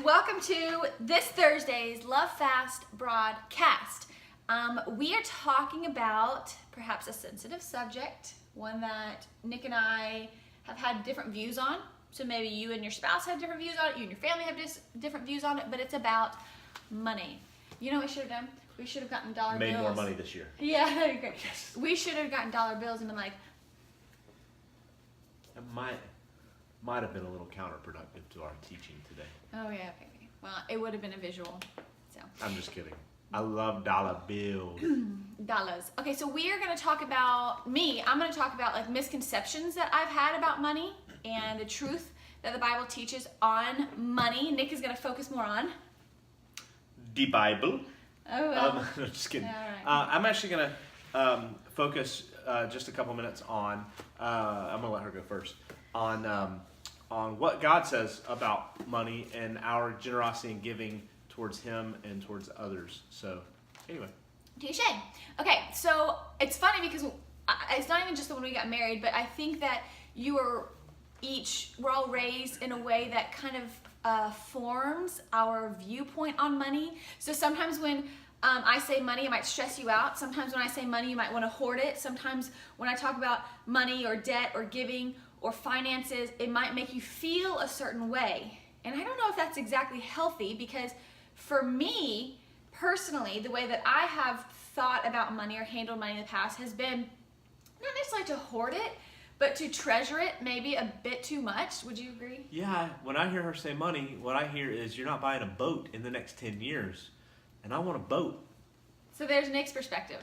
welcome to this Thursday's Love Fast broadcast. We are talking about perhaps a sensitive subject, one that Nick and I have had different views on. So maybe you and your spouse have different views on it, you and your family have different views on it, but it's about money. You know what we should have done? We should have gotten dollar bills. Made more money this year. Yeah, that'd be great. Yes. We should have gotten dollar bills and been like, It might have been a little counterproductive to our teaching today. oh yeah, okay. Well, it would have been a visual. So. I'm just kidding. I love dollar bills. Dollars. Okay, so we are going to talk about I'm going to talk about like misconceptions that I've had about money and the truth that the Bible teaches on money. Nick is going to focus more on. The Bible. Oh, well. No, just kidding. All right. I'm actually going to focus just a couple minutes on, I'm going to let her go first, on what God says about money and our generosity and giving towards Him and towards others. So, anyway. Touche. Okay, so it's funny because it's not even just the when we got married, but I think that we're all raised in a way that kind of forms our viewpoint on money. So sometimes when I say money, it might stress you out. Sometimes when I say money, you might want to hoard it. Sometimes when I talk about money or debt or giving or finances, it might make you feel a certain way. And I don't know if that's exactly healthy, because for me, personally, the way that I have thought about money or handled money in the past has been not necessarily to hoard it, but to treasure it maybe a bit too much. Would you agree? Yeah, when I hear her say money, what I hear is you're not buying a boat in the next 10 years. And I want a boat. So there's Nick's perspective.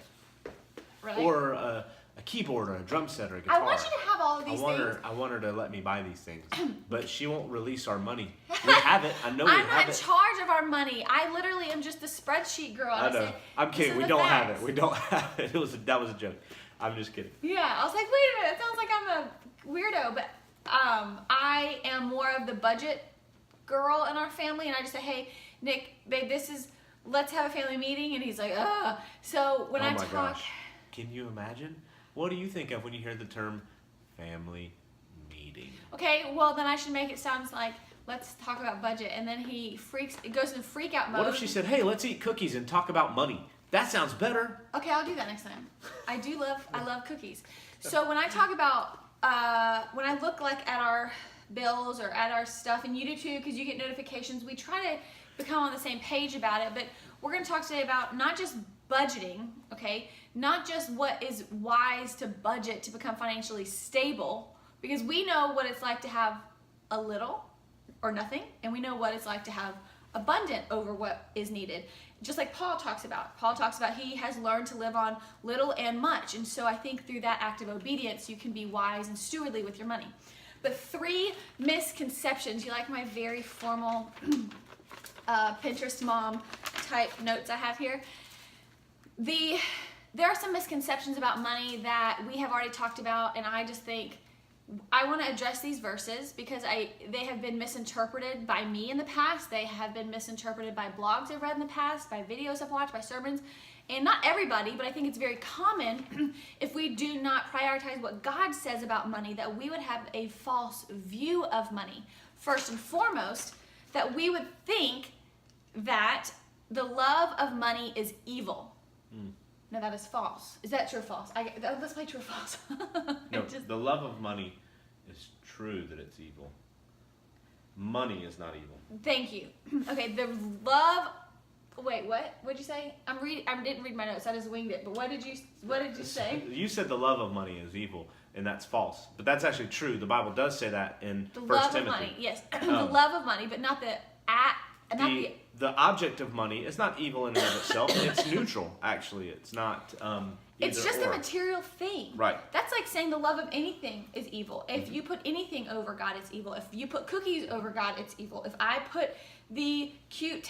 Really? Or a keyboard or a drum set or a guitar. I want you to have all of these things. I want her to let me buy these things. But she won't release our money. We have it. I know we I'm have not in it. charge of our money. I literally am just the spreadsheet girl. I know. Say, I'm kidding. "This We is don't the have facts." it. We don't have it. That was a joke. I'm just kidding. Yeah, I was like, wait a minute, it sounds like I'm a weirdo, but I am more of the budget girl in our family, and I just say, hey, Nick, babe, let's have a family meeting, and he's like, ugh. So when I talk, Gosh. Can you imagine? What do you think of when you hear the term family meeting? okay, well then I should make it sound like let's talk about budget, and then it goes in freak out mode. What if she said, hey, let's eat cookies and talk about money? That sounds better. Okay, I'll do that next time. I love cookies. So when I talk about, when I look like at our bills or at our stuff, and you do too, because you get notifications, we try to become on the same page about it, but we're going to talk today about not just budgeting, okay, not just what is wise to budget to become financially stable, because we know what it's like to have a little or nothing, and we know what it's like to have abundant over what is needed. Just like Paul talks about. Paul talks about he has learned to live on little and much. And so I think through that act of obedience, you can be wise and stewardly with your money. But 3 misconceptions. You like my very formal Pinterest mom type notes I have here? There are some misconceptions about money that we have already talked about, and I just think I want to address these verses because they have been misinterpreted by me in the past. They have been misinterpreted by blogs I've read in the past, by videos I've watched, by sermons. And not everybody, but I think it's very common if we do not prioritize what God says about money, that we would have a false view of money. First and foremost, that we would think that the love of money is evil. No, that is false. Is that true or false? Let's play true or false. No, the love of money is true that it's evil. Money is not evil. Thank you. Okay, the love. Wait, what? What'd you say? I didn't read my notes. I just winged it. But what did you say? You said the love of money is evil, and that's false. But that's actually true. The Bible does say that in The 1 love Timothy. of money. Yes, the love of money, but not The object of money is not evil in and of itself. It's neutral, actually. It's not It's just or. a material thing. Right. That's like saying the love of anything is evil. If you put anything over God, it's evil. If you put cookies over God, it's evil. If I put the cute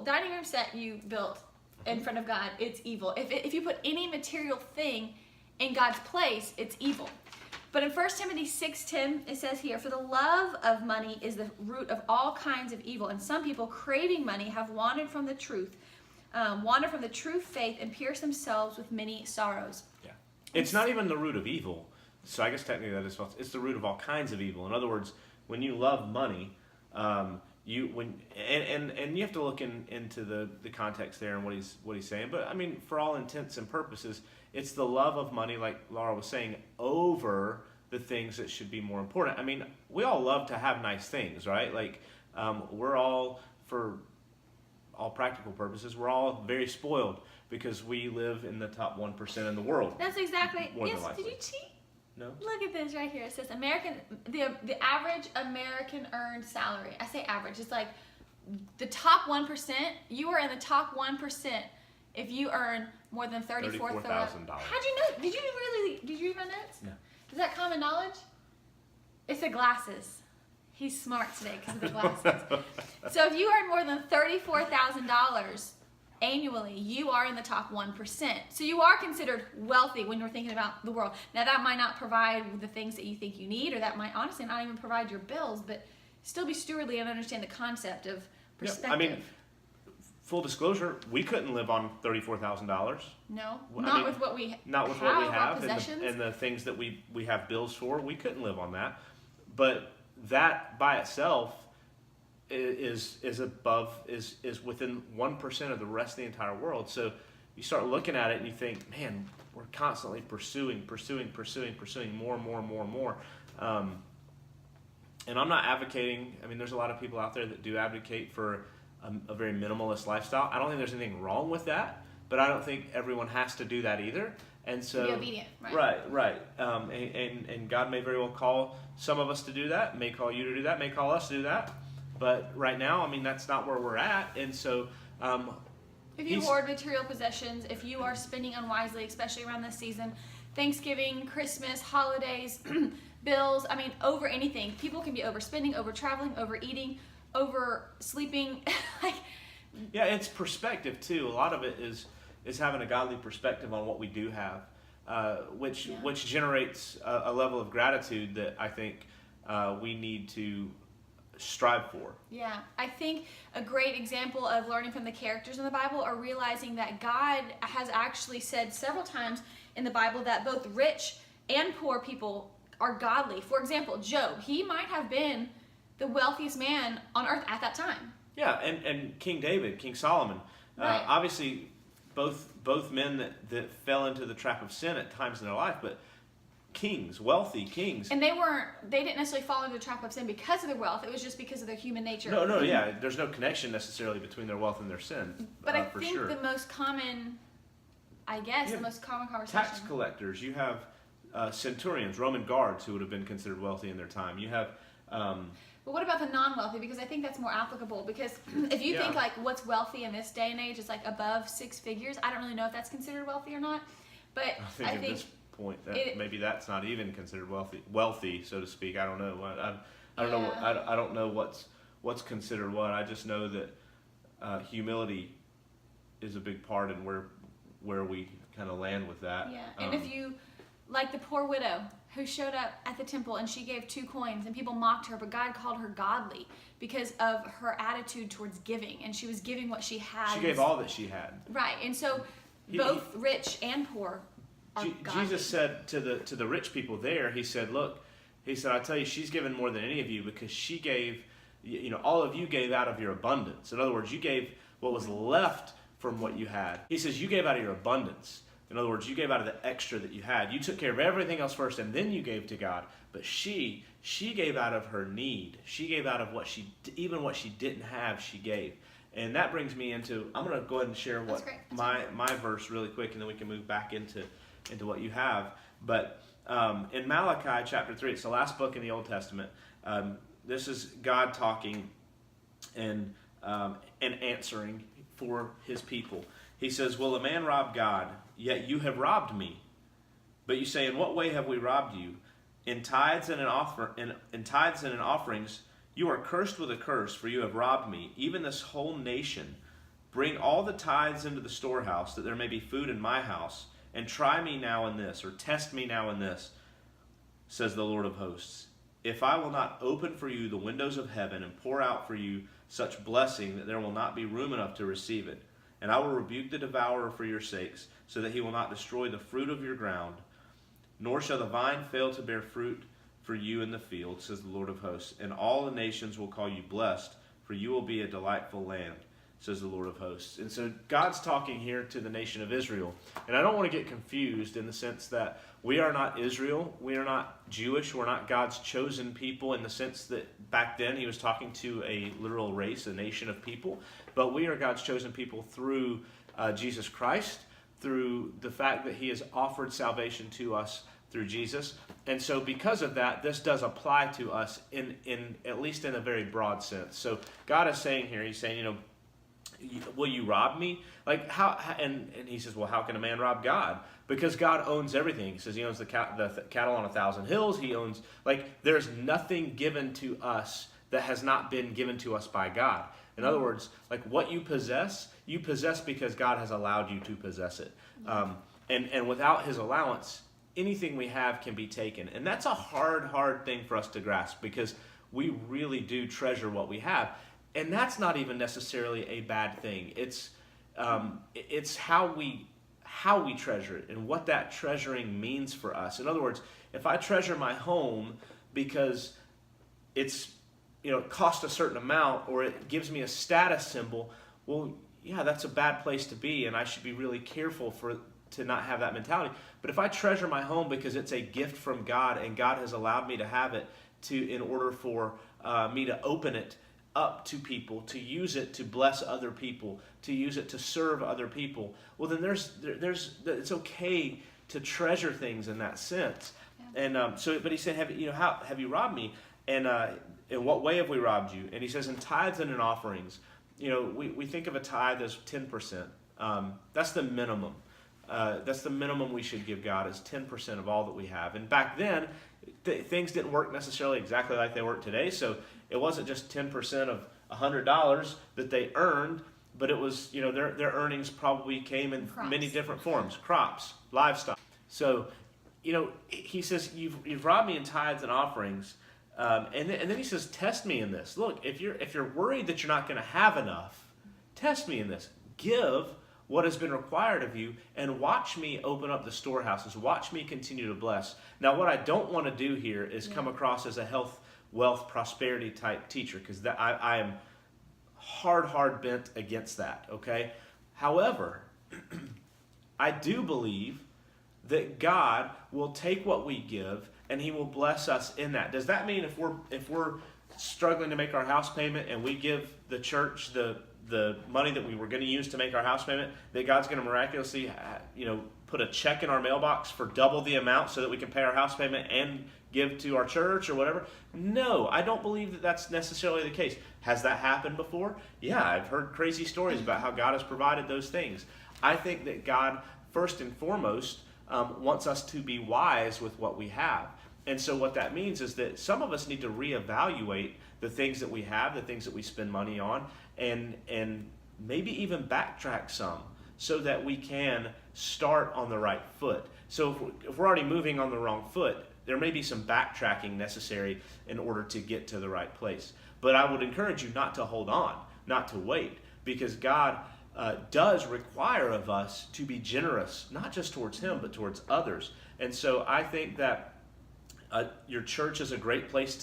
dining room set you built in front of God, it's evil. If you put any material thing in God's place, it's evil. But in 1 Timothy 6:10, it says here, for the love of money is the root of all kinds of evil. And some people craving money have wandered from the true faith and pierced themselves with many sorrows. Yeah. It's not even the root of evil. So I guess technically that is false. It's the root of all kinds of evil. In other words, when you love money, and you have to look into the context there and what he's saying. But I mean, for all intents and purposes, it's the love of money, like Laura was saying, over the things that should be more important. I mean, we all love to have nice things, right? Like, we're all, for all practical purposes, we're all very spoiled because we live in the top 1% in the world. That's exactly. More than Yes. likely. Did you cheat? No. Look at this right here. It says the average American earned salary. I say average. It's like the top 1%. You are in the top 1% if you earn more than $34,000. How'd you know? Did you read my notes? No. Is that common knowledge? It's the glasses. He's smart today because of the glasses. So if you earn more than $34,000 annually, you are in the top 1%. So you are considered wealthy when you're thinking about the world. Now that might not provide the things that you think you need, or that might honestly not even provide your bills, but still be stewardly and understand the concept of perspective. I mean, full disclosure, we couldn't live on $34,000. No, Well, not with what we our have possessions. and the things that we have bills for. We couldn't live on that. But that by itself is within 1% of the rest of the entire world. So you start looking at it and you think, man, we're constantly pursuing more. And I'm not advocating. I mean, there's a lot of people out there that do advocate for a very minimalist lifestyle. I don't think there's anything wrong with that, but I don't think everyone has to do that either. And so, be obedient, right? Right. And God may very well call some of us to do that, may call you to do that, may call us to do that. But right now, I mean, that's not where we're at. And so, if you hoard material possessions, if you are spending unwisely, especially around this season, Thanksgiving, Christmas, holidays, bills, I mean, over anything. People can be overspending, over traveling, overeating, over sleeping. Yeah, it's perspective too. A lot of it is having a godly perspective on what we do have, which generates a level of gratitude that I think we need to strive for. Yeah, I think a great example of learning from the characters in the Bible are realizing that God has actually said several times in the Bible that both rich and poor people are godly. For example, Job, he might have been the wealthiest man on earth at that time. Yeah, and King David, King Solomon, Right. obviously both men that fell into the trap of sin at times in their life, but kings, wealthy kings. And they didn't necessarily fall into the trap of sin because of their wealth. It was just because of their human nature. No, yeah, there's no connection necessarily between their wealth and their sin. But I for think sure. the most common, the most common conversation. Tax collectors, you have centurions, Roman guards who would have been considered wealthy in their time. You have But what about the non-wealthy? Because I think that's more applicable. Because if you think like what's wealthy in this day and age is like above 6 figures, I don't really know if that's considered wealthy or not. But I think at this point that maybe that's not even considered wealthy, so to speak. I don't know. I don't know. I don't know what's considered what. I just know that humility is a big part in where we kind of land with that. Yeah, and if you, like the poor widow who showed up at the temple and she gave 2 coins and people mocked her, but God called her godly because of her attitude towards giving, and she was giving what she had. She gave all that she had. Right, and so both rich and poor are godly. Jesus said to the rich people there, he said, look, he said, I tell you, she's given more than any of you because she gave, all of you gave out of your abundance. In other words, you gave what was left from what you had. He says, you gave out of your abundance. In other words, you gave out of the extra that you had. You took care of everything else first, and then you gave to God. But she gave out of her need. She gave out of even what she didn't have, she gave. And that brings me into, I'm going to go ahead and share my verse really quick, and then we can move back into what you have. But in Malachi chapter 3, it's the last book in the Old Testament. This is God talking and answering for his people. He says, will a man rob God? Yet you have robbed me. But you say, in what way have we robbed you? In tithes and in offerings, you are cursed with a curse, for you have robbed me, even this whole nation. Bring all the tithes into the storehouse, that there may be food in my house. And try me now in this, or test me now in this, says the Lord of hosts. If I will not open for you the windows of heaven and pour out for you such blessing that there will not be room enough to receive it. And I will rebuke the devourer for your sakes, so that he will not destroy the fruit of your ground. Nor shall the vine fail to bear fruit for you in the field, says the Lord of hosts. And all the nations will call you blessed, for you will be a delightful land, says the Lord of hosts. And so God's talking here to the nation of Israel. And I don't want to get confused in the sense that we are not Israel. We are not Jewish. We're not God's chosen people in the sense that back then he was talking to a literal race, a nation of people. But we are God's chosen people through Jesus Christ, through the fact that he has offered salvation to us through Jesus. And so because of that, this does apply to us in at least in a very broad sense. So God is saying here, he's saying, will you rob me? Like how? And he says, well, how can a man rob God? Because God owns everything. He says he owns the cattle on 1,000 hills. He owns, like, there's nothing given to us that has not been given to us by God. In other words, like what you possess because God has allowed you to possess it. And without his allowance, anything we have can be taken. And that's a hard thing for us to grasp because we really do treasure what we have. And that's not even necessarily a bad thing. It's how we treasure it and what that treasuring means for us. In other words, if I treasure my home because it's cost a certain amount or it gives me a status symbol, well, yeah, that's a bad place to be, and I should be really careful to not have that mentality. But if I treasure my home because it's a gift from God and God has allowed me to have it in order for me to open it up to people, to use it to bless other people, to use it to serve other people, well, then it's okay to treasure things in that sense. Yeah. And but he said, have you robbed me? And in what way have we robbed you? And he says, in tithes and in offerings. We think of a tithe as 10%. That's the minimum. That's the minimum we should give God is 10% of all that we have. And back then, things didn't work necessarily exactly like they work today. So it wasn't just 10% of $100 that they earned, but it was, their earnings probably came in many different forms, crops, livestock. So, he says, you've robbed me in tithes and offerings. And then he says, test me in this. Look, if you're worried that you're not going to have enough, test me in this. Give what has been required of you and watch me open up the storehouses. Watch me continue to bless. Now, what I don't want to do here is come across as a health, wealth, prosperity type teacher, because I am hard bent against that, okay? However, I do believe that God will take what we give and he will bless us in that. Does that mean if we're struggling to make our house payment and we give the church the money that we were going to use to make our house payment, that God's going to miraculously put a check in our mailbox for double the amount so that we can pay our house payment and give to our church or whatever? No, I don't believe that that's necessarily the case. Has that happened before? Yeah, I've heard crazy stories about how God has provided those things. I think that God, first and foremost, wants us to be wise with what we have. And so what that means is that some of us need to reevaluate the things that we have, the things that we spend money on, and maybe even backtrack some so that we can start on the right foot. So if we're already moving on the wrong foot, there may be some backtracking necessary in order to get to the right place. But I would encourage you not to hold on, not to wait, because God does require of us to be generous, not just towards him, but towards others. And so I think that your church is a great place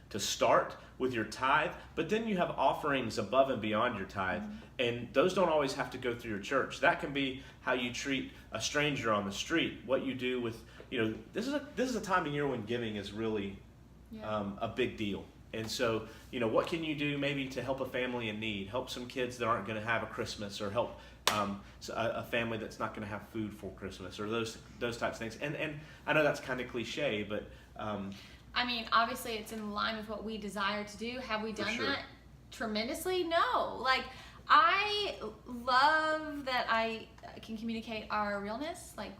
to start with your tithe, but then you have offerings above and beyond your tithe, and those don't always have to go through your church. That can be how you treat a stranger on the street, what you do with, this is a time of year when giving is really a big deal. And so, what can you do maybe to help a family in need, help some kids that aren't going to have a Christmas, or help a family that's not going to have food for Christmas, or those types of things. And I know that's kind of cliche, but I mean, obviously it's in line with what we desire to do. Have we done sure. that tremendously? No. Like, I love that I can communicate our realness. Like,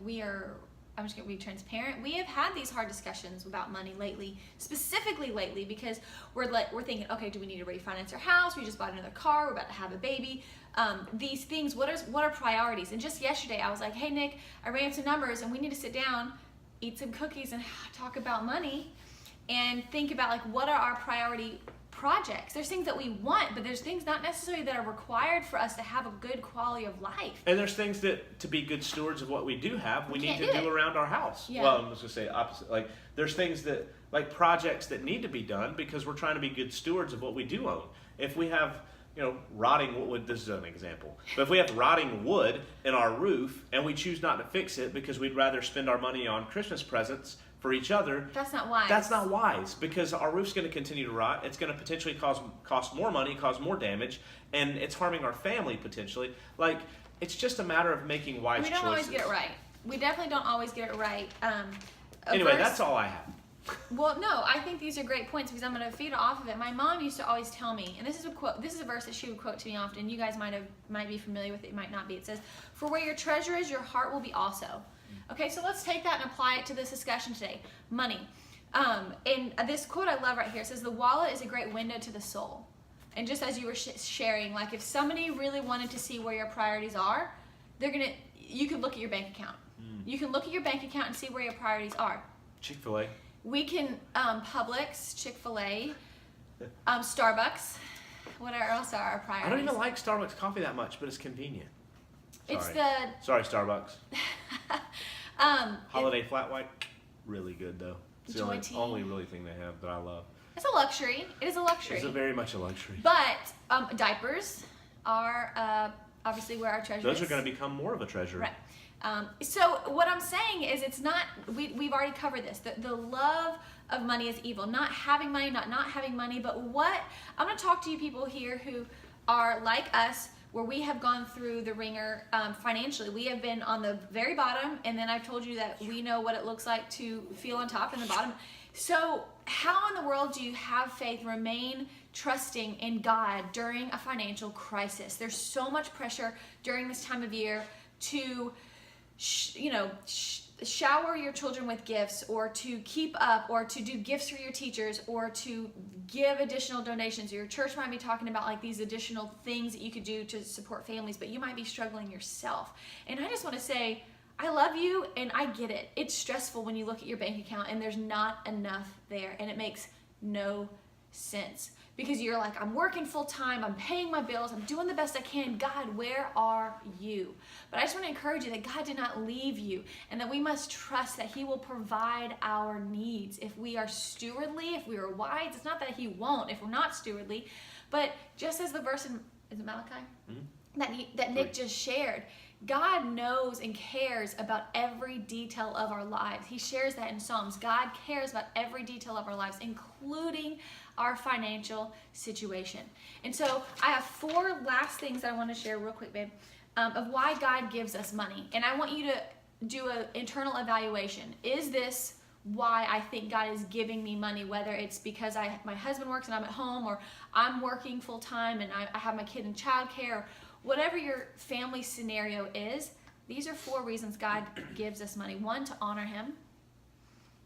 I'm just going to be transparent. We have had these hard discussions about money lately, specifically lately, because we're thinking, okay, do we need to refinance our house? We just bought another car. We're about to have a baby. These things, what are priorities? And just yesterday, I was like, hey, Nick, I ran some numbers, and we need to sit down, eat some cookies, and talk about money, and think about, like, what are our priority projects. There's things that we want, but there's things not necessarily that are required for us to have a good quality of life. And there's things that, to be good stewards of what we do have, we need to do around our house. Yeah. Well, I'm just going to say opposite. Like, there's things that, like projects that need to be done because we're trying to be good stewards of what we do own. If we have, rotting wood, this is an example, but if we have rotting wood in our roof and we choose not to fix it because we'd rather spend our money on Christmas presents for each other, That's not wise. that's not wise, because our roof's going to continue to rot. It's going to potentially cost more money, cause more damage, and it's harming our family potentially. Like, it's just a matter of making wise We choices. don't always get it right. We definitely don't always get it right. Anyway, that's all I have. Well, no, I think these are great points because I'm going to feed off of it. My mom used to always tell me, and this is a quote. This is a verse that she would quote to me often. You guys might be familiar with it, might not be. It says, "For where your treasure is, your heart will be also." Okay, so let's take that and apply it to this discussion today. Money. And this quote I love right here. It says, "The wallet is a great window to the soul." And just as you were sharing, like if somebody really wanted to see where your priorities are, you could look at your bank account. You can look at your bank account and see where your priorities are. Chick-fil-A. We can, Publix, Chick-fil-A, Starbucks. What else are our priorities? I don't even like Starbucks coffee that much, but it's convenient. It's Sorry, Starbucks. Holiday flat white, really good though. It's the Joy tea. only really thing they have that I love. It's a luxury. It is a luxury. It's very much a luxury. But diapers are obviously where our treasure is. Those are going to become more of a treasure. Right. So what I'm saying is it's not, we've already covered this. The love of money is evil. Not having money, not having money, but I'm going to talk to you people here who are like us, where we have gone through the ringer financially. We have been on the very bottom, and then I've told you that we know what it looks like to feel on top and the bottom. So how in the world do you have faith, remain trusting in God during a financial crisis? There's so much pressure during this time of year to shower your children with gifts, or to keep up, or to do gifts for your teachers, or to give additional donations. Your church might be talking about like these additional things that you could do to support families, but you might be struggling yourself. And I just want to say, I love you and I get it. It's stressful when you look at your bank account and there's not enough there, and it makes no sense. Because you're like, I'm working full time, I'm paying my bills, I'm doing the best I can. God, where are you? But I just want to encourage you that God did not leave you, and that we must trust that He will provide our needs. If we are stewardly, if we are wise, it's not that He won't if we're not stewardly, but just as the verse in, is it Malachi? Mm-hmm. That Nick just shared, God knows and cares about every detail of our lives. He shares that in Psalms. God cares about every detail of our lives, including our financial situation. And so I have 4 last things that I want to share real quick, babe, of why God gives us money. And I want you to do an internal evaluation. Is this why I think God is giving me money? Whether it's because my husband works and I'm at home, or I'm working full time and I have my kid in childcare, or whatever your family scenario is, these are 4 reasons God gives us money. 1, to honor Him.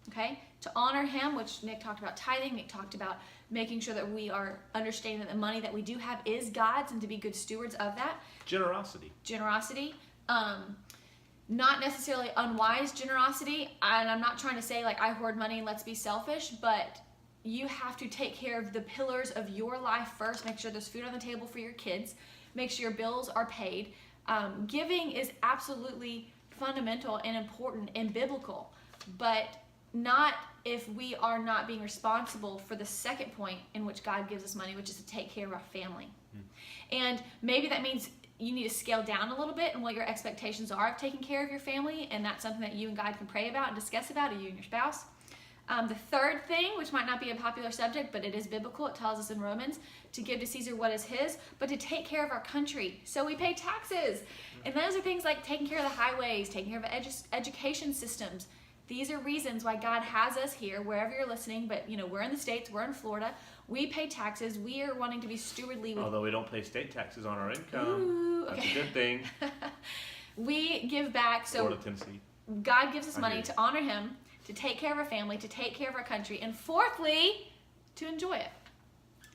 Okay? To honor Him, which Nick talked about tithing. Nick talked about making sure that we are understanding that the money that we do have is God's, and to be good stewards of that. Generosity. Not necessarily unwise generosity. And I'm not trying to say like I hoard money and let's be selfish, but you have to take care of the pillars of your life first. Make sure there's food on the table for your kids. Make sure your bills are paid. Giving is absolutely fundamental and important and biblical, but not if we are not being responsible for the second point in which God gives us money, which is to take care of our family. And maybe that means you need to scale down a little bit and what your expectations are of taking care of your family, and that's something that you and God can pray about and discuss about, or you and your spouse. The third thing, which might not be a popular subject, but it is biblical, it tells us in Romans, to give to Caesar what is his, but to take care of our country. So we pay taxes. And those are things like taking care of the highways, taking care of education systems. These are reasons why God has us here, wherever you're listening, but we're in the States, we're in Florida. We pay taxes. We are wanting to be stewardly. Although we don't pay state taxes on our income. Ooh, That's okay. a good thing. We give back. So Florida, Tennessee. God gives us money to honor Him, to take care of our family, to take care of our country, and fourthly, to enjoy it.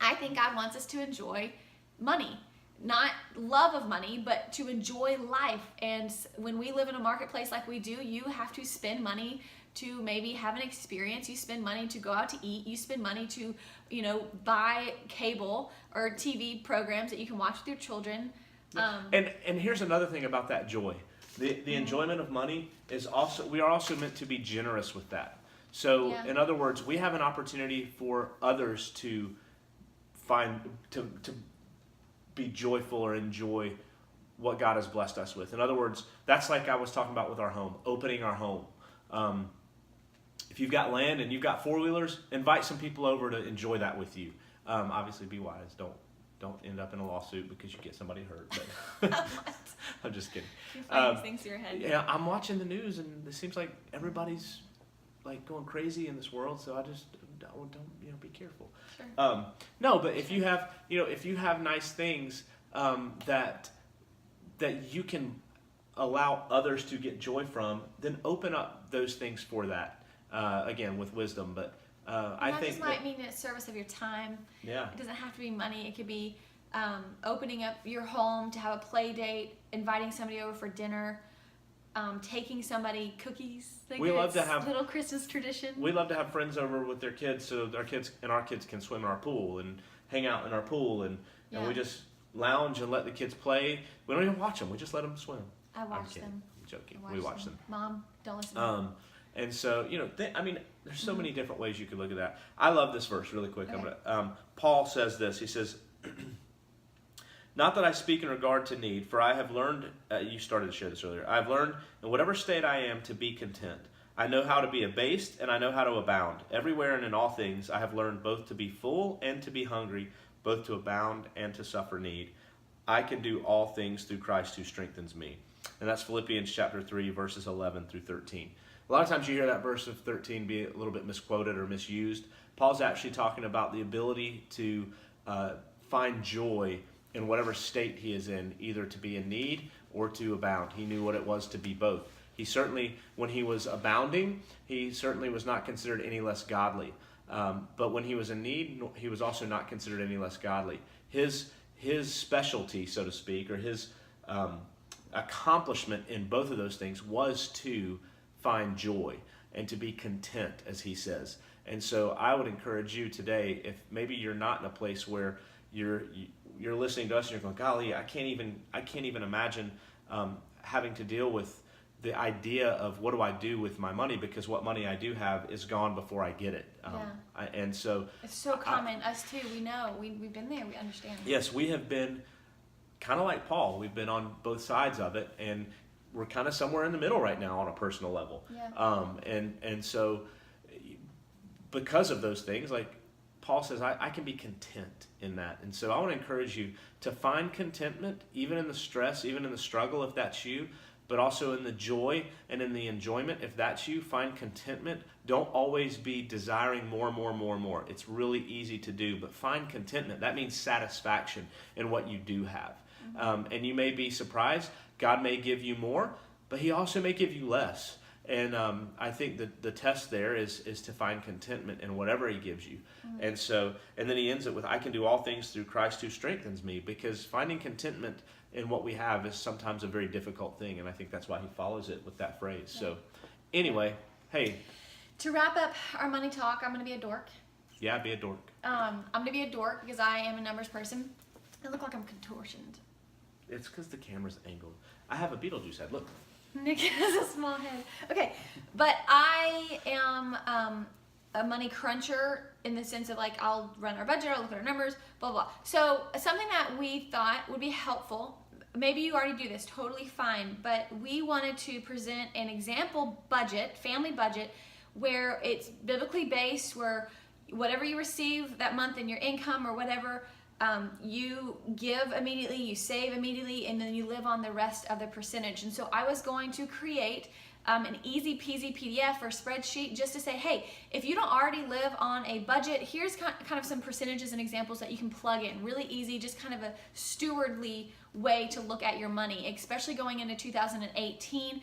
I think God wants us to enjoy money. Not love of money, but to enjoy life. And when we live in a marketplace like we do, you have to spend money to maybe have an experience. You spend money to go out to eat. You spend money to, buy cable or TV programs that you can watch with your children. And here's another thing about that joy. The enjoyment of money is also, we are also meant to be generous with that. So in other words, we have an opportunity for others to to be joyful or enjoy what God has blessed us with. In other words, that's like I was talking about with our home, opening our home. If you've got land and you've got four-wheelers, invite some people over to enjoy that with you. Obviously, be wise. Don't end up in a lawsuit because you get somebody hurt. But I'm just kidding. You find these things in your head. Yeah, I'm watching the news and it seems like everybody's like going crazy in this world. So I just don't be careful. Sure. No, but if you have nice things that you can allow others to get joy from, then open up those things for that. Again, with wisdom, but I think just might mean a service of your time. Yeah. It doesn't have to be money. It could be opening up your home to have a play date, inviting somebody over for dinner, taking somebody cookies. We love to have little Christmas tradition. We love to have friends over with their kids, so our kids can swim in our pool and hang out in our pool, and we just lounge and let the kids play. We don't even watch them. We just let them swim. I watch them. I'm joking. We watch them. Mom, don't listen to them. And so, there's so many different ways you could look at that. I love this verse really quick. Okay. Paul says this. He says, not that I speak in regard to need, for I have learned, you started to share this earlier, I have learned in whatever state I am to be content. I know how to be abased and I know how to abound. Everywhere and in all things I have learned both to be full and to be hungry, both to abound and to suffer need. I can do all things through Christ who strengthens me. And that's Philippians chapter 3, verses 11 through 13. A lot of times you hear that verse of 13 be a little bit misquoted or misused. Paul's actually talking about the ability to find joy in whatever state he is in, either to be in need or to abound. He knew what it was to be both. He certainly, when he was abounding, he certainly was not considered any less godly. But when he was in need, he was also not considered any less godly. His specialty, so to speak, or his accomplishment in both of those things was to find joy and to be content, as he says. And so I would encourage you today, if maybe you're not in a place where you're listening to us and you're going, golly, I can't even imagine having to deal with the idea of what do I do with my money, because what money I do have is gone before I get it. And so it's so common. Us too. We know. We've been there. We understand. Yes, we have been kind of like Paul. We've been on both sides of it, and we're kind of somewhere in the middle right now on a personal level. Yeah. And so because of those things, like Paul says, I can be content in that. And so I want to encourage you to find contentment, even in the stress, even in the struggle, if that's you, but also in the joy and in the enjoyment, if that's you. Find contentment. Don't always be desiring more. It's really easy to do, but find contentment. That means satisfaction in what you do have. Mm-hmm. And you may be surprised. God may give you more, but he also may give you less. And I think that the test there is to find contentment in whatever he gives you. Mm-hmm. And then he ends it with, I can do all things through Christ who strengthens me, because finding contentment in what we have is sometimes a very difficult thing. And I think that's why he follows it with that phrase. Yeah. So anyway, hey. To wrap up our money talk, I'm going to be a dork. Yeah, be a dork. I'm going to be a dork because I am a numbers person. I look like I'm contortioned. It's because the camera's angled. I have a Beetlejuice head. Look. Nick has a small head. Okay, but I am a money cruncher in the sense of, like, I'll run our budget, I'll look at our numbers, blah, blah. So something that we thought would be helpful, maybe you already do this, totally fine, but we wanted to present an example budget, family budget, where it's biblically based, where whatever you receive that month in your income or whatever, you give immediately, you save immediately, and then you live on the rest of the percentage. And so I was going to create an easy peasy PDF or spreadsheet just to say, hey, if you don't already live on a budget, here's kind of some percentages and examples that you can plug in. Really easy, just kind of a stewardly way to look at your money, especially going into 2018.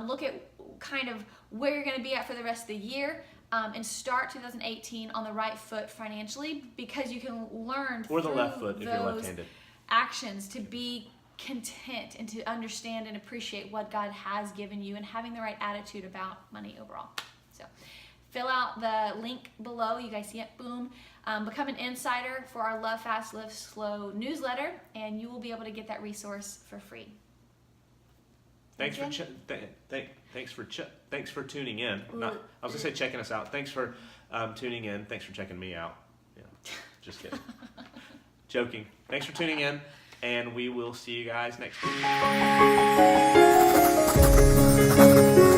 Look at kind of where you're going to be at for the rest of the year. And start 2018 on the right foot financially, because you can learn or the left foot if you're left-handed actions to be content and to understand and appreciate what God has given you, and having the right attitude about money overall. So fill out the link below. You guys see it? Boom. Become an insider for our Love Fast, Live Slow newsletter, and you will be able to get that resource for free. Thanks for tuning in. I was gonna say checking us out. Thanks for tuning in. Thanks for checking me out. Yeah, just kidding. Joking. Thanks for tuning in, and we will see you guys next week.